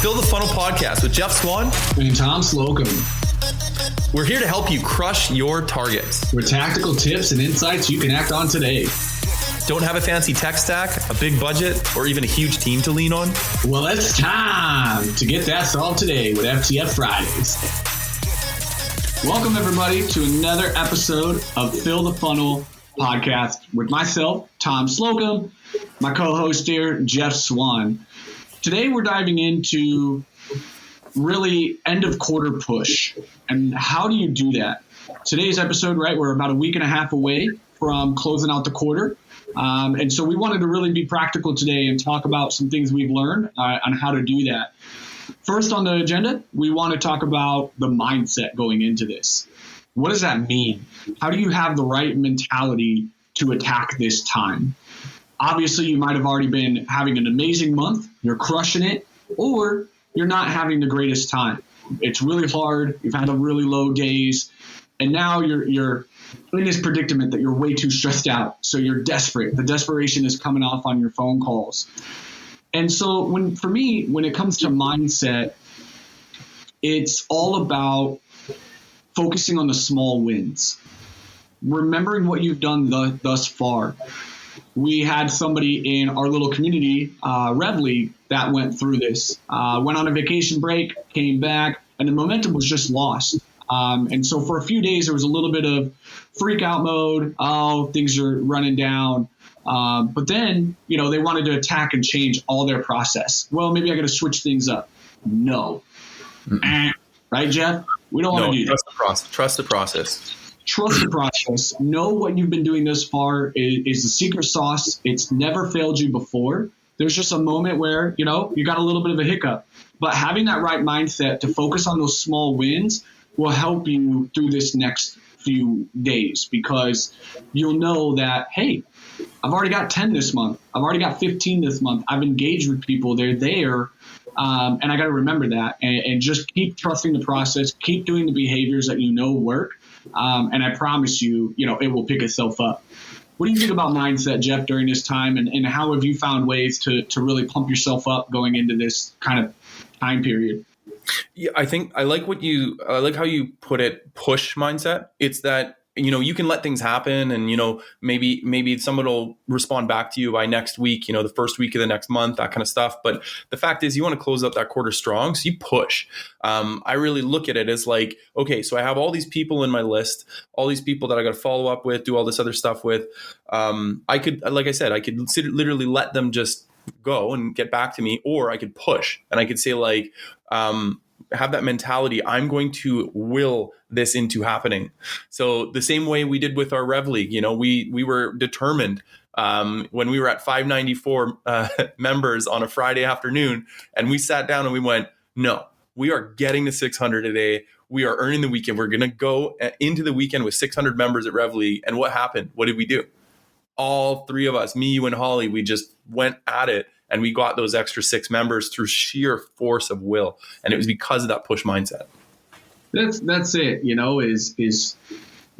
Fill the Funnel Podcast with Jeff Swan and Tom Slocum. We're here to help you crush your targets with tactical tips and insights you can act on today. Don't have a fancy tech stack, a big budget, or even a huge team to lean on? Well, it's time to get that solved today with FTF Fridays. Welcome, everybody, to another episode of Fill the Funnel Podcast with myself, Tom Slocum, my co-host here, Jeff Swan. Today, we're diving into really end of quarter push. And how do you do that? Today's episode, right, we're about a week and a half away from closing out the quarter. And so we wanted to really be practical today and talk about some things we've learned on how to do that. First on the agenda, we want to talk about the mindset going into this. What does that mean? How do you have the right mentality to attack this time? Obviously, you might have already been having an amazing month, you're crushing it, or you're not having the greatest time. It's really hard, you've had a really low days, and now you're in this predicament that you're way too stressed out, so you're desperate. The desperation is coming off on your phone calls. And so when it comes to mindset, it's all about focusing on the small wins, remembering what you've done thus far. We had somebody in our little community, Rev League, that went through this, went on a vacation break, came back, and the momentum was just lost. And so for a few days, there was a little bit of freak out mode. Oh, things are running down. But then, they wanted to attack and change all their process. Well, maybe I got to switch things up. No. Right, Jeff? We don't want to do that. Trust the process. Trust the process. Know what you've been doing thus far is the secret sauce. It's never failed you before. There's just a moment where, you got a little bit of a hiccup. But having that right mindset to focus on those small wins will help you through this next few days, because you'll know that, hey, I've already got 10 this month. I've already got 15 this month. I've engaged with people. They're there. And I got to remember that and just keep trusting the process. Keep doing the behaviors that work. And I promise you, it will pick itself up. What do you think about mindset, Jeff, during this time? And how have you found ways to really pump yourself up going into this kind of time period? Yeah, I think I like how you put it, push mindset. It's that, you can let things happen and, maybe someone will respond back to you by next week, the first week of the next month, that kind of stuff. But the fact is you want to close out that quarter strong. So you push. I really look at it as like, okay, so I have all these people in my list, all these people that I got to follow up with, do all this other stuff with. I could literally let them just go and get back to me, or I could push and I could say like, have that mentality. I'm going to will this into happening. So the same way we did with our Rev League, we were determined when we were at 594 members on a Friday afternoon, and we sat down and we went, no, we are getting to 600 today. We are earning the weekend. We're going to go into the weekend with 600 members at Rev League. And what happened? What did we do? All three of us, me, you, and Holly, we just went at it. And we got those extra 6 members through sheer force of will. And it was because of that push mindset. That's it, is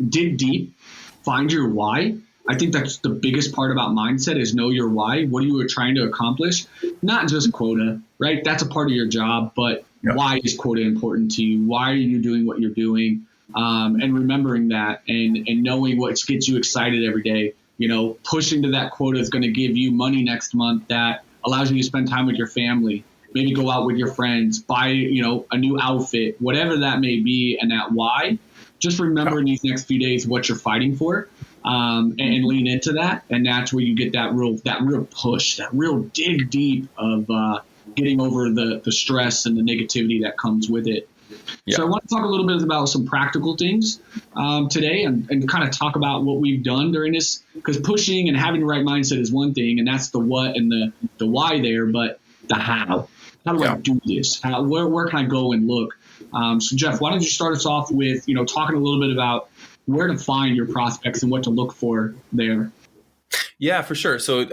dig deep, find your why. I think that's the biggest part about mindset is know your why. What are you trying to accomplish? Not just quota, right? That's a part of your job, but why is quota important to you? Why are you doing what you're doing? And remembering that and knowing what gets you excited every day. Pushing to that quota is going to give you money next month that allows you to spend time with your family, maybe go out with your friends, buy, a new outfit, whatever that may be. And that why, just remember in these next few days what you're fighting for, and lean into that. And that's where you get that real push, that real dig deep of getting over the stress and the negativity that comes with it. Yeah. So I want to talk a little bit about some practical things today and kind of talk about what we've done during this, because pushing and having the right mindset is one thing, and that's the what and the why there, but the how. How do I do this? Where can I go and look? So Jeff, why don't you start us off with, talking a little bit about where to find your prospects and what to look for there? Yeah, for sure. So,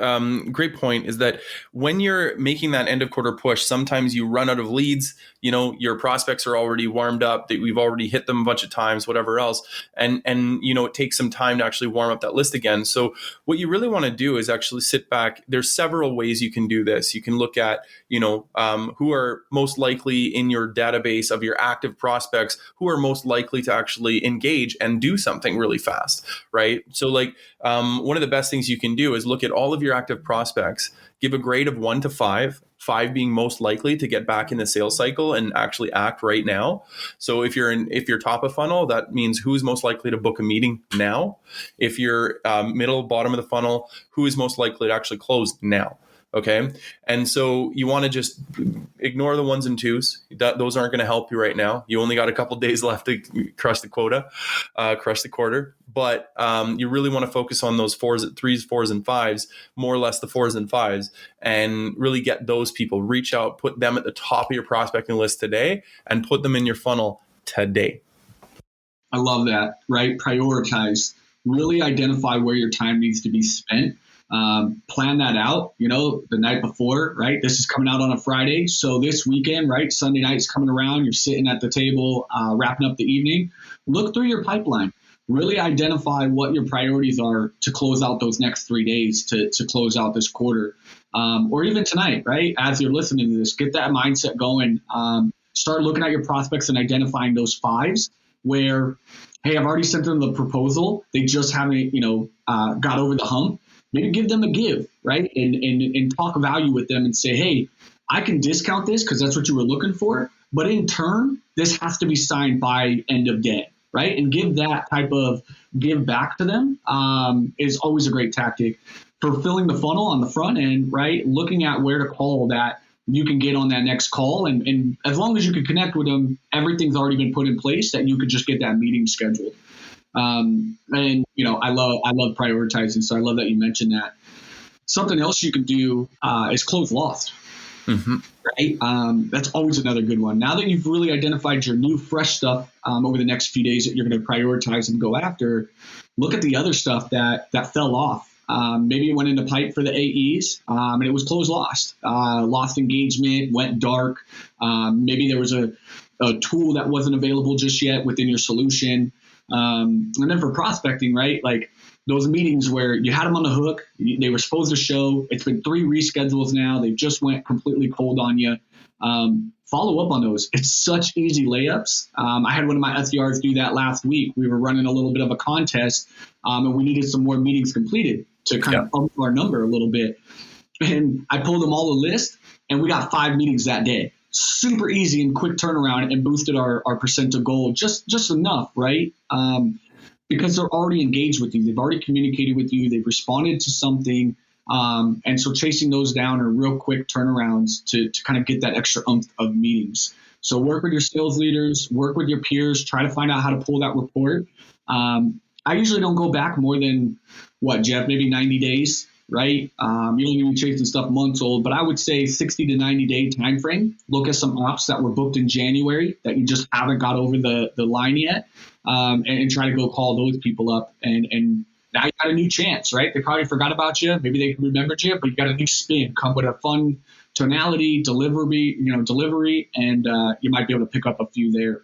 great point is that when you're making that end of quarter push, sometimes you run out of leads. Your prospects are already warmed up, that we've already hit them a bunch of times, whatever else. And it takes some time to actually warm up that list again. So what you really want to do is actually sit back. There's several ways you can do this. You can look at, who are most likely in your database of your active prospects, who are most likely to actually engage and do something really fast, right? So one of the best things you can do is look at all of your active prospects, give a grade of 1 to 5, 5 being most likely to get back in the sales cycle and actually act right now. So if you're top of funnel, that means who's most likely to book a meeting now. If you're middle, bottom of the funnel, who is most likely to actually close now. Okay. And so you want to just ignore the ones and twos. Those aren't going to help you right now. You only got a couple days left to crush the quota, crush the quarter. But you really want to focus on those threes, fours, and fives, more or less the fours and fives, and really get those people, reach out, put them at the top of your prospecting list today, and put them in your funnel today. I love that, right? Prioritize, really identify where your time needs to be spent. Plan that out, the night before, right? This is coming out on a Friday. So this weekend, right? Sunday night's coming around. You're sitting at the table, wrapping up the evening. Look through your pipeline. Really identify what your priorities are to close out those next 3 days, to close out this quarter, or even tonight, right? As you're listening to this, get that mindset going. Start looking at your prospects and identifying those fives where, hey, I've already sent them the proposal. They just haven't, got over the hump. Maybe give them a give, right? And talk value with them and say, hey, I can discount this because that's what you were looking for. But in turn, this has to be signed by end of day, right? And give that type of give back to them is always a great tactic. For filling the funnel on the front end, right? Looking at where to call that you can get on that next call. And as long as you can connect with them, everything's already been put in place that you could just get that meeting scheduled. I love prioritizing. So I love that you mentioned that. Something else you can do is close lost. Mm-hmm. Right? That's always another good one. Now that you've really identified your new fresh stuff over the next few days that you're going to prioritize and go after, look at the other stuff that fell off. Maybe it went into pipe for the AEs and it was closed lost. Lost engagement, went dark. Maybe there was a tool that wasn't available just yet within your solution. And then for prospecting, right? Like those meetings where you had them on the hook, they were supposed to show. It's been 3 reschedules now. They just went completely cold on you. Follow up on those. It's such easy layups. I had one of my SDRs do that last week. We were running a little bit of a contest and we needed some more meetings completed to kind of up our number a little bit. And I pulled them all a list and we got 5 meetings that day. Super easy and quick turnaround and boosted our percent of goal just enough, right? Because they're already engaged with you. They've already communicated with you. They've responded to something. And so chasing those down are real quick turnarounds to kind of get that extra oomph of meetings. So work with your sales leaders, work with your peers, try to find out how to pull that report. I usually don't go back more than, Jeff, maybe 90 days. Right? You don't even be chasing stuff months old, but I would say 60 to 90 day time frame. Look at some ops that were booked in January that you just haven't got over the line yet, and try to go call those people up. And now you got a new chance, right? They probably forgot about you. Maybe they remembered you, but you got a new spin. Come with a fun tonality, delivery, and you might be able to pick up a few there.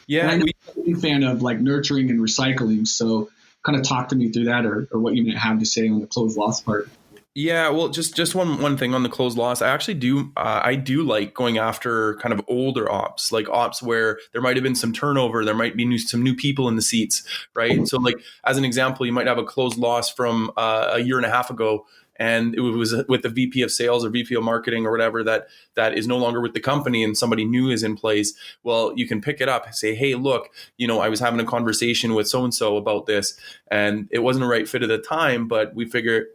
Yeah, I'm a big fan of like nurturing and recycling. So kind of talk to me through that or what you might have to say on the closed loss part. Yeah, well, just one thing on the closed loss. I actually do like going after kind of older ops, like ops where there might have been some turnover, there might be some new people in the seats, right? So like as an example, you might have a closed loss from a year and a half ago, and it was with the VP of sales or VP of marketing or whatever that is no longer with the company and somebody new is in place. Well, you can pick it up and say, hey, look, I was having a conversation with so-and-so about this and it wasn't a right fit at the time, but we figure,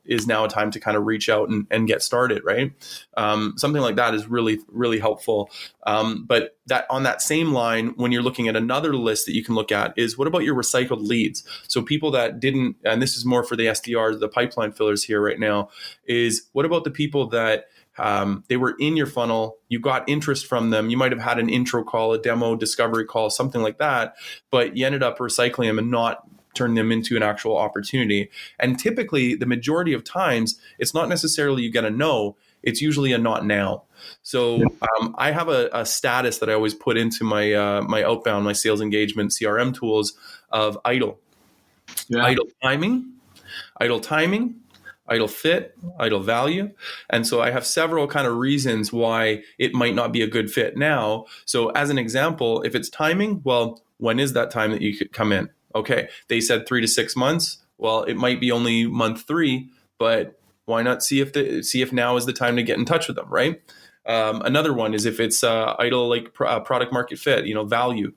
is now a time to kind of reach out and get started, right? Something like that is really, really helpful. But that on that same line, when you're looking at another list that you can look at is what about your recycled leads? So people that didn't, and this is more for the SDRs, the pipeline fillers here right now, is what about the people that they were in your funnel, you got interest from them, you might have had an intro call, a demo, discovery call, something like that, but you ended up recycling them and not turn them into an actual opportunity. And typically, the majority of times, it's not necessarily you get a no, it's usually a not now. So I have a status that I always put into my outbound, my sales engagement CRM tools of idle. Yeah. Idle timing, idle fit, idle value. And so I have several kind of reasons why it might not be a good fit now. So as an example, if it's timing, well, when is that time that you could come in? Okay, they said 3 to 6 months. Well, it might be only month 3, but why not see if now is the time to get in touch with them, right? Another one is if it's idle, like product market fit, value.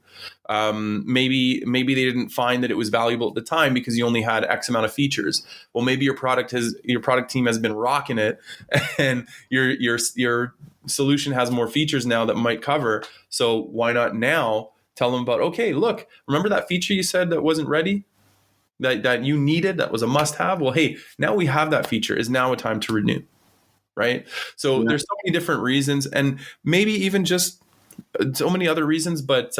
Maybe they didn't find that it was valuable at the time because you only had X amount of features. Well, maybe your product team has been rocking it, and your solution has more features now that might cover. So why not now tell them about, okay, look, remember that feature you said that wasn't ready? That you needed, that was a must-have? Well, hey, now we have that feature. Is now a time to renew, right? So there's so many different reasons, and maybe even just so many other reasons, but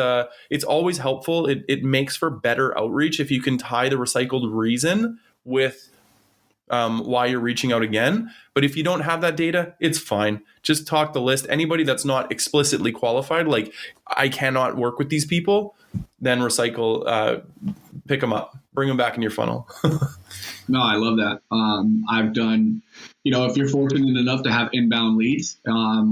it's always helpful. It makes for better outreach if you can tie the recycled reason with why you're reaching out again. But if you don't have that data, it's fine. Just talk the list. Anybody that's not explicitly qualified, like I cannot work with these people, then recycle, pick them up, bring them back in your funnel. No, I love that. I've done, if you're fortunate enough to have inbound leads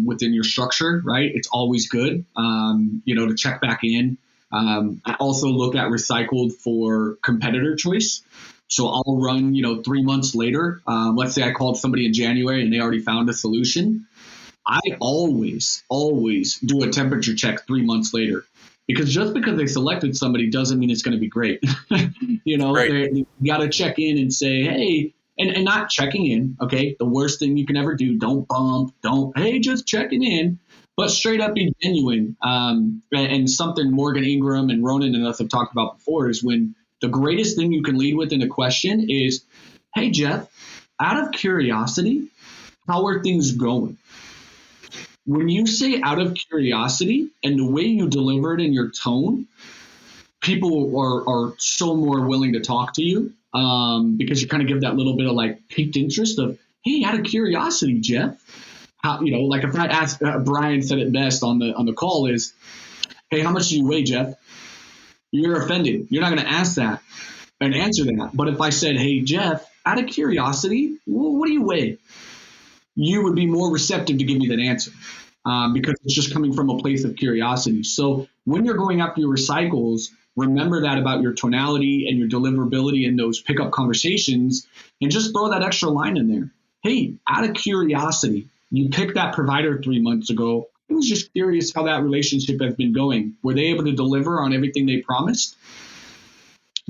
within your structure, right? It's always good, to check back in. I also look at recycled for competitor choice. So I'll run, 3 months later. Let's say I called somebody in January and they already found a solution. I always do a temperature check 3 months later. Because just because they selected somebody doesn't mean it's going to be great. You got to check in and say, hey, and not checking in. Okay. The worst thing you can ever do, don't bump, hey, just checking in, but straight up be genuine. And something Morgan Ingram and Ronan and us have talked about before is when the greatest thing you can lead with in a question is, hey, Jeff, out of curiosity, how are things going? When you say out of curiosity and the way you deliver it in your tone, people are so more willing to talk to you because you kind of give that little bit of like piqued interest of, hey, out of curiosity, Jeff, how, like if I ask, Brian said it best on the call is, hey, how much do you weigh, Jeff? You're offended. You're not going to ask that and answer that. But if I said, hey, Jeff, out of curiosity, what do you weigh? You would be more receptive to give me that answer because it's just coming from a place of curiosity. So when you're going after your recycles, remember that about your tonality and your deliverability in those pickup conversations, and just throw that extra line in there. Hey, out of curiosity, you picked that provider 3 months ago. I was just curious how that relationship has been going. Were they able to deliver on everything they promised?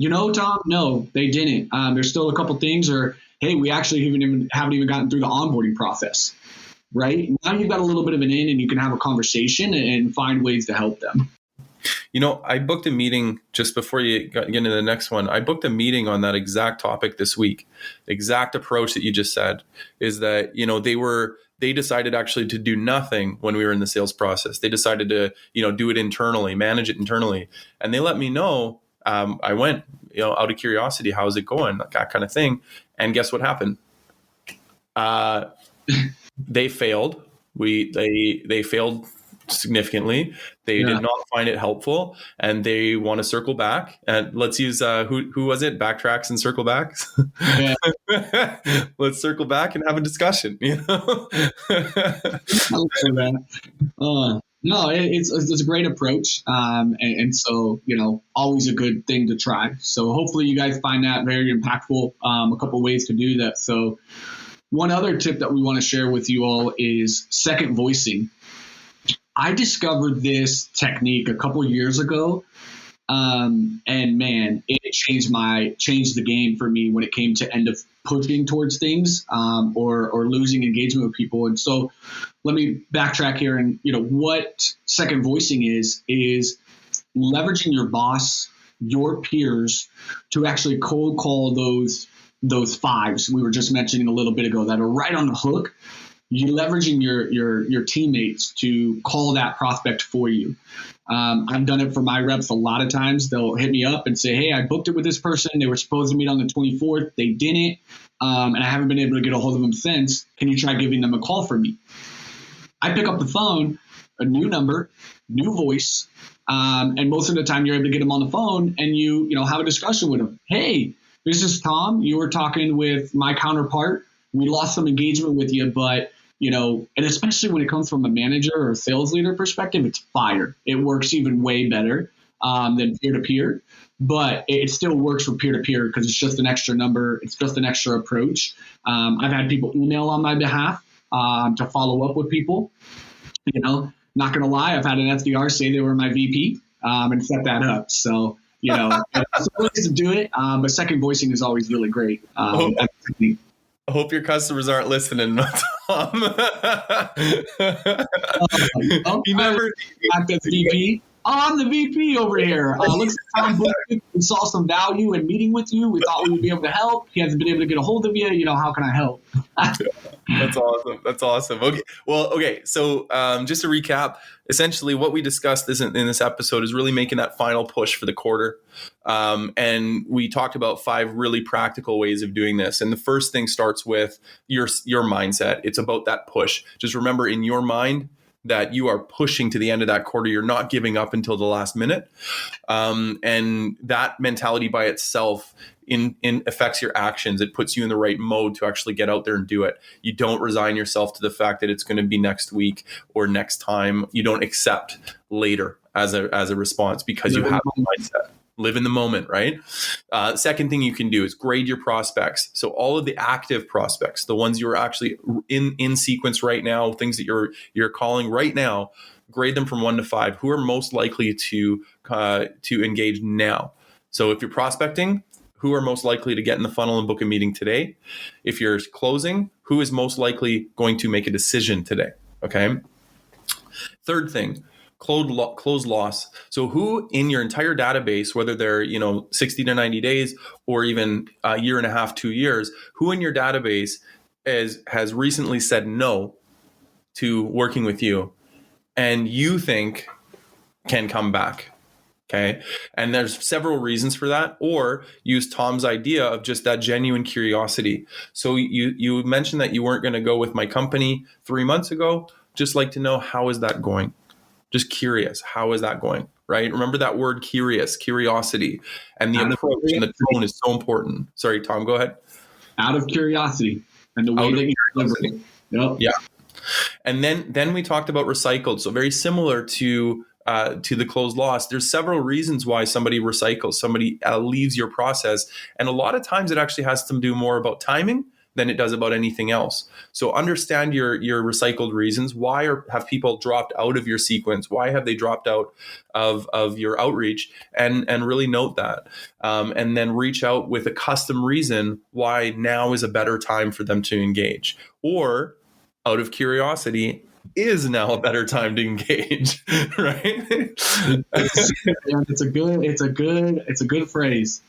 Tom, no, they didn't. There's still a couple things, or hey, we actually haven't even gotten through the onboarding process, right? Now you've got a little bit of an in, and you can have a conversation and find ways to help them. I booked a meeting just before you get into the next one. I booked a meeting on that exact topic this week. Exact approach that you just said is that, they decided actually to do nothing when we were in the sales process. They decided to, do it internally, manage it internally. And they let me know, I went, out of curiosity, how's it going? Like that kind of thing. And guess what happened? They failed. They failed significantly. They did not find it helpful, and they want to circle back. And let's use who was it? Backtracks and circle backs. Yeah. Let's circle back and have a discussion. No, it's a great approach, and so always a good thing to try. So hopefully you guys find that very impactful. A couple ways to do that. So one other tip that we want to share with you all is second voicing. I discovered this technique a couple years ago, and man, it changed the game for me when it came to end up pushing towards things or losing engagement with people. And so let me backtrack here. And what second voicing is leveraging your boss, your peers, to actually cold call those fives we were just mentioning a little bit ago that are right on the hook. you're leveraging your teammates to call that prospect for you. I've done it for my reps a lot of times. They'll hit me up and say, hey, I booked it with this person. They were supposed to meet on the 24th. They didn't. And I haven't been able to get a hold of them since. Can you try giving them a call for me? I pick up the phone, a new number, new voice. And most of the time you're able to get them on the phone and you have a discussion with them. Hey, this is Tom. You were talking with my counterpart. We lost some engagement with you, but and especially when it comes from a manager or a sales leader perspective, it's fire. It works even way better than peer-to-peer, but it still works for peer-to-peer because it's just an extra number. It's just an extra approach. I've had people email on my behalf to follow up with people. Not going to lie, I've had an SDR say they were my VP and set that up. So, there's ways to do it, but second voicing is always really great. I hope your customers aren't listening, Tom. He never act as VP. I'm the VP over here. Looks like Tom booked. We saw some value in meeting with you. We thought we would be able to help. He hasn't been able to get a hold of you. How can I help? That's awesome. Okay. Well, okay. So just to recap, essentially what we discussed in this episode is really making that final push for the quarter. And we talked about 5 really practical ways of doing this. And the first thing starts with your mindset. It's about that push. Just remember in your mind that you are pushing to the end of that quarter. You're not giving up until the last minute. And that mentality by itself affects your actions. It puts you in the right mode to actually get out there and do it. You don't resign yourself to the fact that it's going to be next week or next time. You don't accept later as a response because you have a mindset. Live in the moment, right? Second thing you can do is grade your prospects. So all of the active prospects, the ones you're actually in sequence right now, things that you're calling right now, grade them from 1 to 5. Who are most likely to engage now? So if you're prospecting, who are most likely to get in the funnel and book a meeting today? If you're closing, who is most likely going to make a decision today? Okay. Third thing, close loss. So who in your entire database, whether they're 60 to 90 days or even a year and a half, 2 years, who in your database has recently said no to working with you and you think can come back? Okay. And there's several reasons for that, or use Tom's idea of just that genuine curiosity. So you mentioned that you weren't going to go with my company 3 months ago. Just like to know, how is that going? Just curious. How is that going? Right? Remember that word curiosity, and the approach and the tone is so important. Sorry, Tom, go ahead. Out of curiosity and the way that you deliver it. Yep. Yeah. And then we talked about recycled. So very similar to the closed loss. There's several reasons why somebody recycles, somebody leaves your process. And a lot of times it actually has to do more about timing than it does about anything else. So understand your recycled reasons. Why have people dropped out of your sequence? Why have they dropped out of your outreach? And really note that. And then reach out with a custom reason why now is a better time for them to engage. Or out of curiosity, is now a better time to engage, right? It's a good phrase.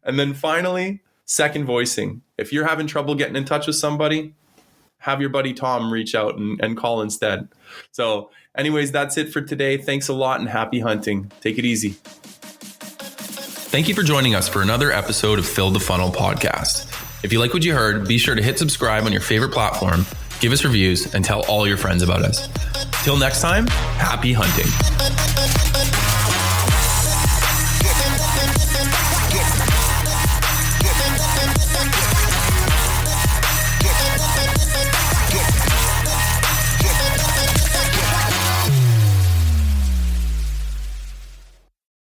And then finally, second voicing. If you're having trouble getting in touch with somebody, have your buddy Tom reach out and call instead. So anyways, that's it for today. Thanks a lot and happy hunting. Take it easy. Thank you for joining us for another episode of Fill the Funnel podcast. If you like what you heard, be sure to hit subscribe on your favorite platform, give us reviews, and tell all your friends about us. Till next time, happy hunting.